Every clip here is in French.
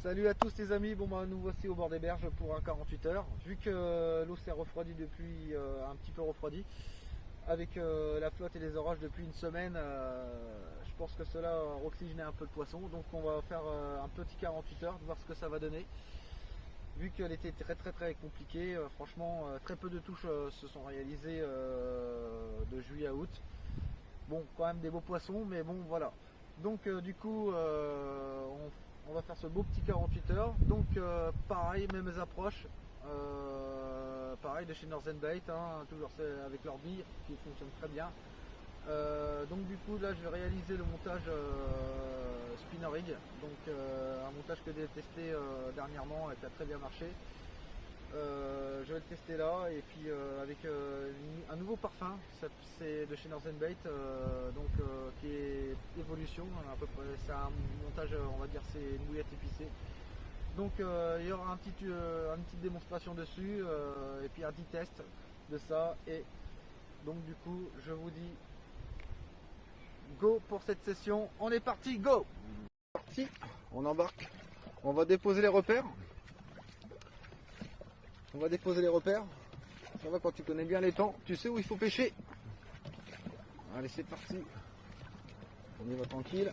Salut à tous les amis, bon bah nous voici au bord des berges pour un 48 heures. Vu que l'eau s'est refroidie depuis, un petit peu refroidie, avec la flotte et les orages depuis une semaine, je pense que cela a oxygéné un peu le poisson. Donc on va faire un petit 48 heures, voir ce que ça va donner. Vu que l'été est très compliqué, franchement très peu de touches se sont réalisées de juillet à août. Bon, quand même des beaux poissons, mais bon voilà. Donc du coup on va faire ce beau petit 48 heures. Donc pareil, mêmes approches, pareil de chez Northern Bait, hein, toujours avec leur bille qui fonctionne très bien. Donc du coup là je vais réaliser le montage spinner rig, donc un montage que j'ai testé dernièrement et qui a très bien marché. Je vais le tester là et puis avec un nouveau parfum, c'est de chez Northern Bait, qui est Evolution à peu près. C'est un montage, on va dire, c'est une bouillette épicée. Donc il y aura une petite démonstration dessus et puis un petit test de ça. Et donc du coup je vous dis go pour cette session. On est parti, go! Parti, on embarque, on va déposer les repères. On va déposer les repères. Ça va, quand tu connais bien les temps, tu sais où il faut pêcher. Allez, c'est parti. On y va tranquille.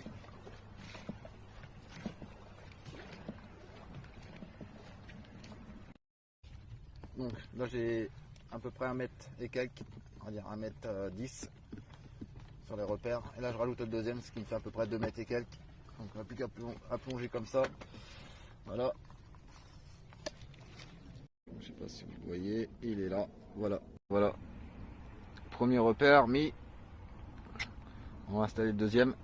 Donc là j'ai à peu près 1 mètre et quelques, on va dire 1 mètre 10 sur les repères. Et là je rajoute le deuxième, ce qui me fait à peu près 2 mètres et quelques. Donc on n'a plus qu'à plonger comme ça. Voilà. Je sais pas si vous le voyez, il est là. Voilà. Premier repère mis. On va installer le deuxième.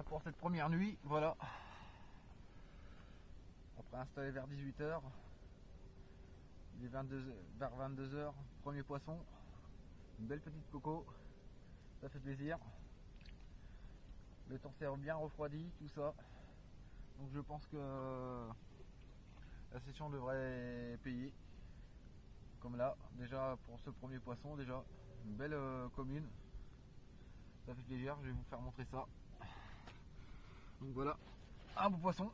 Pour cette première nuit, voilà. Après installé vers 18 h, il est vers 22 h, premier poisson, une belle petite coco, ça fait plaisir. Le temps s'est bien refroidi, tout ça. Donc je pense que la session devrait payer. Comme là, déjà pour ce premier poisson, déjà une belle commune. Ça fait plaisir, je vais vous faire montrer ça. Donc voilà, un beau poisson,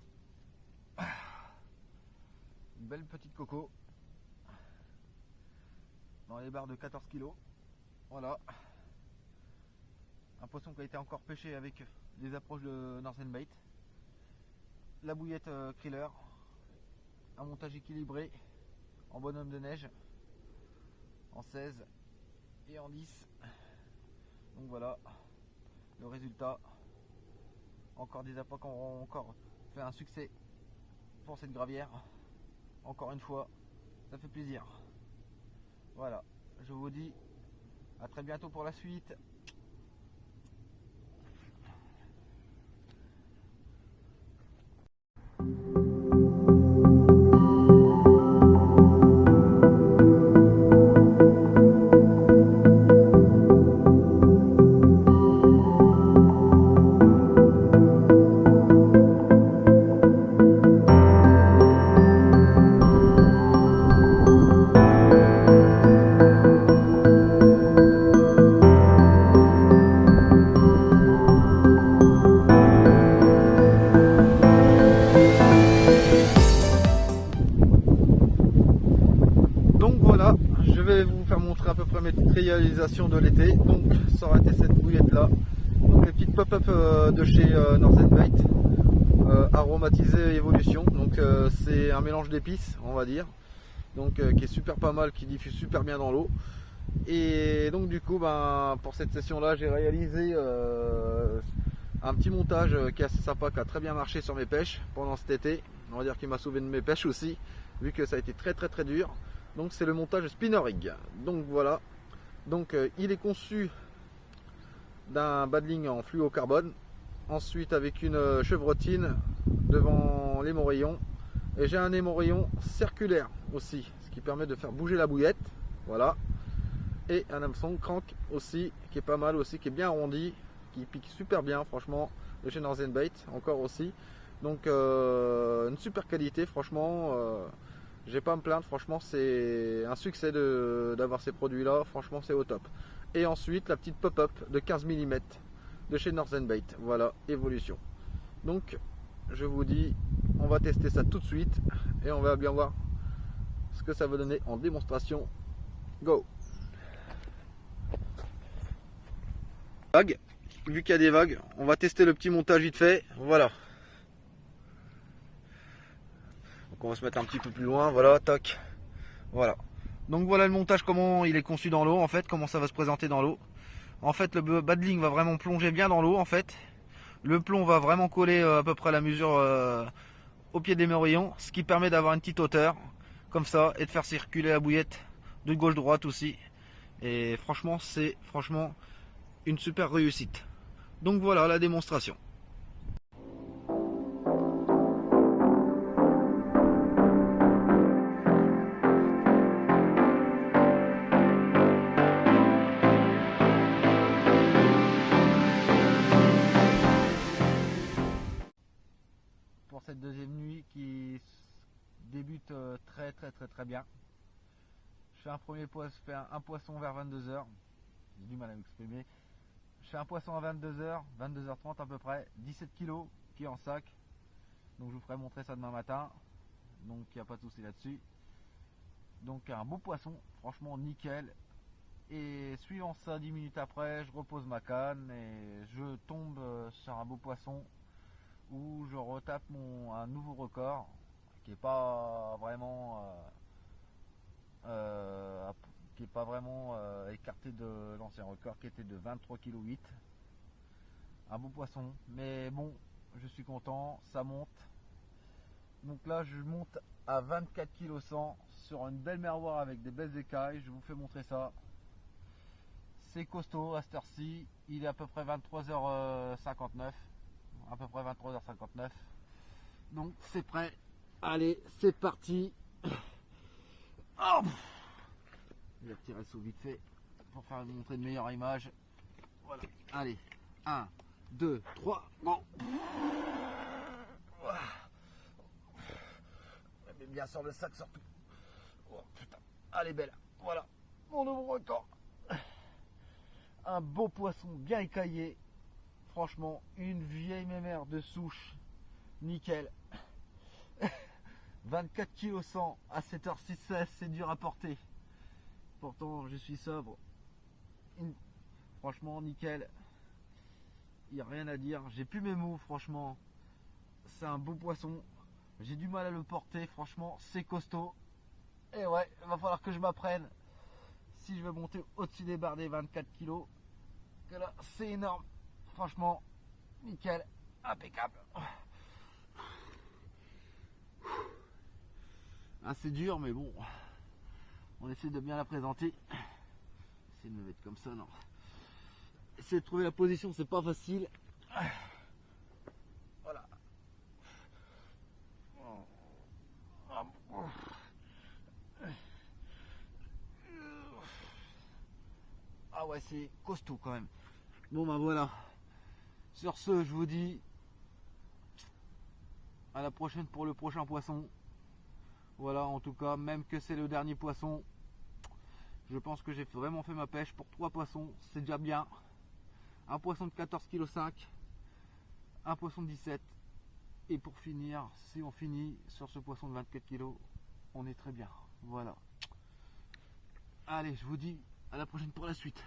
une belle petite coco dans les barres de 14 kg. Voilà, un poisson qui a été encore pêché avec des approches de Northern Bait, la bouillette Kriller, un montage équilibré en bonhomme de neige, en 16 et en 10. Donc voilà le résultat. Encore des appâts qui ont encore fait un succès pour cette gravière. Encore une fois, ça fait plaisir. Voilà, je vous dis à très bientôt pour la suite. Donc voilà, je vais vous faire montrer à peu près mes petites réalisations de l'été. Donc ça aurait été cette bouillette là. Donc les petites pop-up de chez Northern Bait, aromatisée Evolution. Donc c'est un mélange d'épices, on va dire. Donc qui est super pas mal, qui diffuse super bien dans l'eau. Et donc du coup pour cette session là j'ai réalisé un petit montage qui est assez sympa, qui a très bien marché sur mes pêches pendant cet été. On va dire qu'il m'a sauvé de mes pêches aussi, vu que ça a été très dur. Donc c'est le montage spinner rig. Donc voilà. Donc il est conçu d'un badling en fluocarbone ensuite avec une chevrotine devant l'émorillon. Et j'ai un émorillon circulaire aussi, ce qui permet de faire bouger la bouillette. Voilà. Et un hameçon crank aussi, qui est pas mal aussi, qui est bien arrondi, qui pique super bien franchement, de chez Northern Bait encore aussi. Donc une super qualité franchement, j'ai pas à me plaindre, franchement c'est un succès d'avoir ces produits là, franchement c'est au top. Et ensuite la petite pop-up de 15 mm de chez Northern Bait, voilà, évolution. Donc je vous dis, on va tester ça tout de suite et on va bien voir ce que ça va donner en démonstration. Go! Vague. Vu qu'il y a des vagues, on va tester le petit montage vite fait. Voilà. Donc on va se mettre un petit peu plus loin. Voilà, tac. Voilà. Donc voilà le montage, comment il est conçu dans l'eau en fait, comment ça va se présenter dans l'eau. En fait, le badling va vraiment plonger bien dans l'eau en fait. Le plomb va vraiment coller à peu près à la mesure au pied des morillons, ce qui permet d'avoir une petite hauteur comme ça et de faire circuler la bouillette de gauche droite aussi. Et franchement, c'est une super réussite. Donc voilà la démonstration. Pour cette deuxième nuit qui débute très bien. Je fais un premier poisson, un poisson vers 22h. J'ai du mal à m'exprimer. Je fais un poisson à 22h, 22h30 à peu près, 17 kg qui est en sac. Donc je vous ferai montrer ça demain matin. Donc il n'y a pas de souci là-dessus. Donc un beau poisson, franchement nickel. Et suivant ça, 10 minutes après, je repose ma canne et je tombe sur un beau poisson où je retape un nouveau record qui n'est pas vraiment écarté de l'ancien record qui était de 23,8 kg. Un beau poisson, mais bon, je suis content, ça monte. Donc là je monte à 24,1 kg sur une belle merroir avec des belles écailles. Je vous fais montrer ça. C'est costaud à cette heure-ci, il est à peu près 23h59, à peu près 23h59. Donc c'est prêt, allez c'est parti. Oh, je vais retirer le seau vite fait pour faire montrer une meilleure image. Voilà, allez, 1, 2, 3, bon. Mais bien sur le sac surtout. Oh putain, allez belle, voilà, mon nouveau record. Un beau poisson bien écaillé, franchement une vieille mémère de souche, nickel. 24,1 kg à cette heure-ci, c'est dur à porter. Pourtant je suis sobre. Franchement nickel. Il n'y a rien à dire. J'ai plus mes mots, franchement. C'est un beau poisson. J'ai du mal à le porter, franchement, c'est costaud. Et ouais, il va falloir que je m'apprenne. Si je veux monter au-dessus des barres des 24 kg, que là c'est énorme, franchement nickel, impeccable. Assez dur mais bon, on essaie de bien la présenter. Essayer de me mettre comme ça, non, essayer de trouver la position, c'est pas facile. Voilà. Ah ouais, c'est costaud quand même. Bon ben voilà. Sur ce, je vous dis à la prochaine pour le prochain poisson. Voilà, en tout cas, même que c'est le dernier poisson, je pense que j'ai vraiment fait ma pêche pour 3 poissons, c'est déjà bien. Un poisson de 14,5 kg, un poisson de 17, et pour finir, si on finit sur ce poisson de 24 kg, on est très bien. Voilà. Allez, je vous dis à la prochaine pour la suite.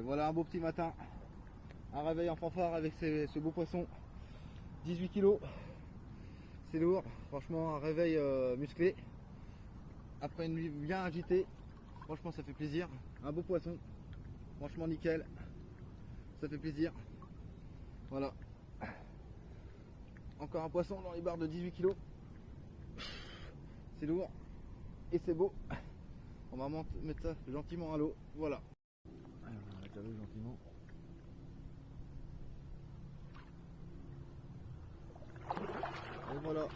Voilà un beau petit matin, un réveil en fanfare avec ce beau poisson, 18 kg, c'est lourd, franchement un réveil musclé, après une nuit bien agitée, franchement ça fait plaisir, un beau poisson, franchement nickel, ça fait plaisir, voilà, encore un poisson dans les barres de 18 kg, c'est lourd et c'est beau, on va mettre ça gentiment à l'eau, voilà. Allez, on va mettre à l'eau gentiment. Et voilà.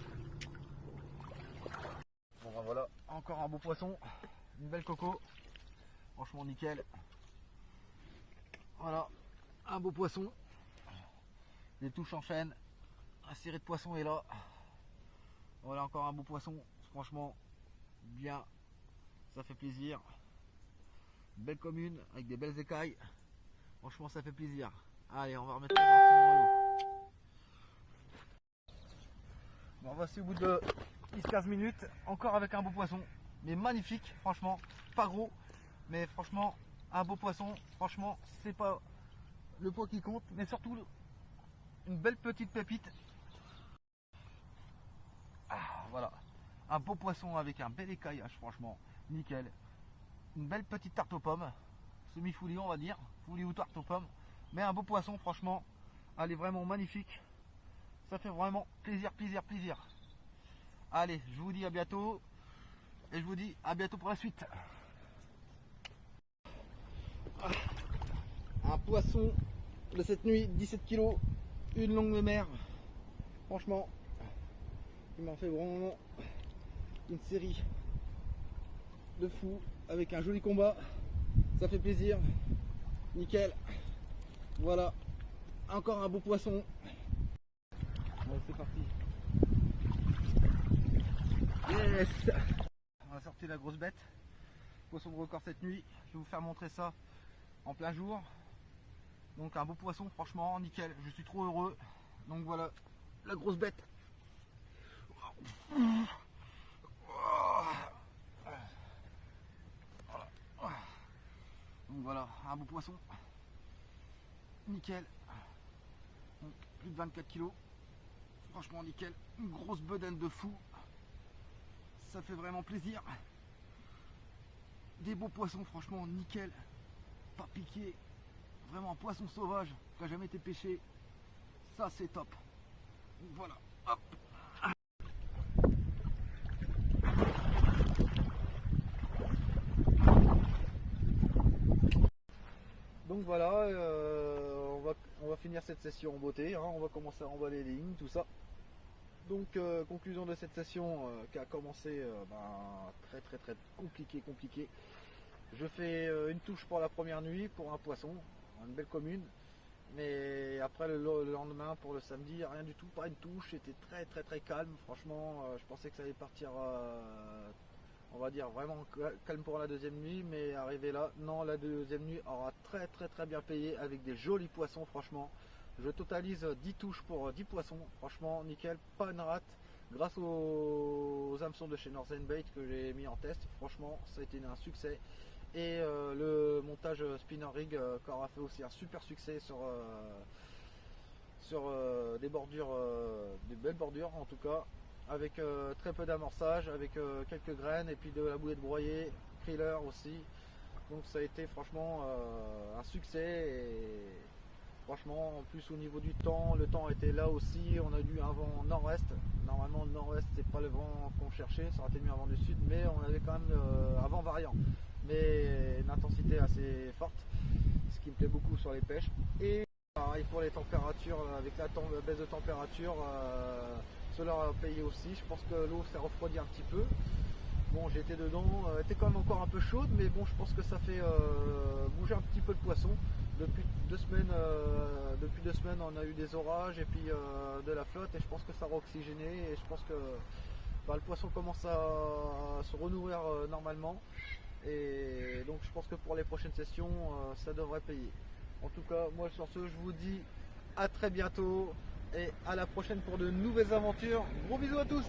Bon ben voilà, encore un beau poisson, une belle coco, franchement nickel. Voilà, un beau poisson. Les touches enchaînent, la série de poissons est là. Voilà encore un beau poisson, franchement bien, ça fait plaisir. Belle commune avec des belles écailles, franchement ça fait plaisir. Allez, on va remettre gentiment à l'eau. Bon, voici au bout de 10-15 minutes, encore avec un beau poisson, mais magnifique, franchement, pas gros, mais franchement, un beau poisson, franchement, c'est pas le poids qui compte, mais surtout une belle petite pépite. Ah, voilà, un beau poisson avec un bel écaillage, franchement, nickel. Une belle petite tarte aux pommes, semi-foulie on va dire, foulie ou tarte aux pommes, mais un beau poisson, franchement, elle est vraiment magnifique. Ça fait vraiment plaisir, plaisir, plaisir. Allez, je vous dis à bientôt et je vous dis à bientôt pour la suite. Un poisson de cette nuit, 17 kg, une longue mer. Franchement, il m'a fait vraiment une série de fous avec un joli combat. Ça fait plaisir. Nickel. Voilà. Encore un beau poisson. Allez, c'est parti. Yes. On va sortir la grosse bête. Poisson de record cette nuit. Je vais vous faire montrer ça en plein jour. Donc un beau poisson, franchement, nickel. Je suis trop heureux. Donc voilà, la grosse bête. Donc voilà, un beau poisson. Nickel. Donc, plus de 24 kg. Franchement nickel. Une grosse bedaine de fou. Ça fait vraiment plaisir. Des beaux poissons, franchement nickel. Pas piqué. Vraiment un poisson sauvage qui n'a jamais été pêché. Ça c'est top. Donc voilà. Hop. Donc voilà, on va finir cette session en beauté, hein. On va commencer à emballer les lignes, tout ça. Donc conclusion de cette session qui a commencé très compliqué. Je fais une touche pour la première nuit pour un poisson, une belle commune. Mais après le lendemain pour le samedi, rien du tout, pas une touche, c'était très calme. Franchement, je pensais que ça allait partir, on va dire vraiment calme pour la deuxième nuit, mais arrivé là, non, la deuxième nuit aura très bien payé avec des jolis poissons. Franchement, je totalise 10 touches pour 10 poissons, franchement nickel, pas une rate, grâce aux hameçons de chez Northern Bait que j'ai mis en test. Franchement, ça a été un succès. Et le montage spinner rig qui aura fait aussi un super succès sur des bordures, des belles bordures en tout cas, avec très peu d'amorçage, avec quelques graines et puis de la bouée de broyer, kriller aussi. Donc ça a été franchement un succès. Et franchement, en plus au niveau du temps, le temps était là aussi. On a eu un vent nord-ouest. Normalement le nord-ouest c'est pas le vent qu'on cherchait, ça aurait été mieux un vent du sud, mais on avait quand même un vent variant, mais une intensité assez forte, ce qui me plaît beaucoup sur les pêches. Et pareil pour les températures, avec la baisse de température, cela a payé aussi. Je pense que l'eau s'est refroidie un petit peu. Bon, j'étais dedans, elle était quand même encore un peu chaude, mais bon, je pense que ça fait bouger un petit peu le poisson. Depuis 2 semaines, on a eu des orages et puis de la flotte, et je pense que ça a oxygéné, et je pense que le poisson commence à se renourrir normalement. Et donc je pense que pour les prochaines sessions, ça devrait payer. En tout cas, moi sur ce, je vous dis à très bientôt et à la prochaine pour de nouvelles aventures. Gros bisous à tous.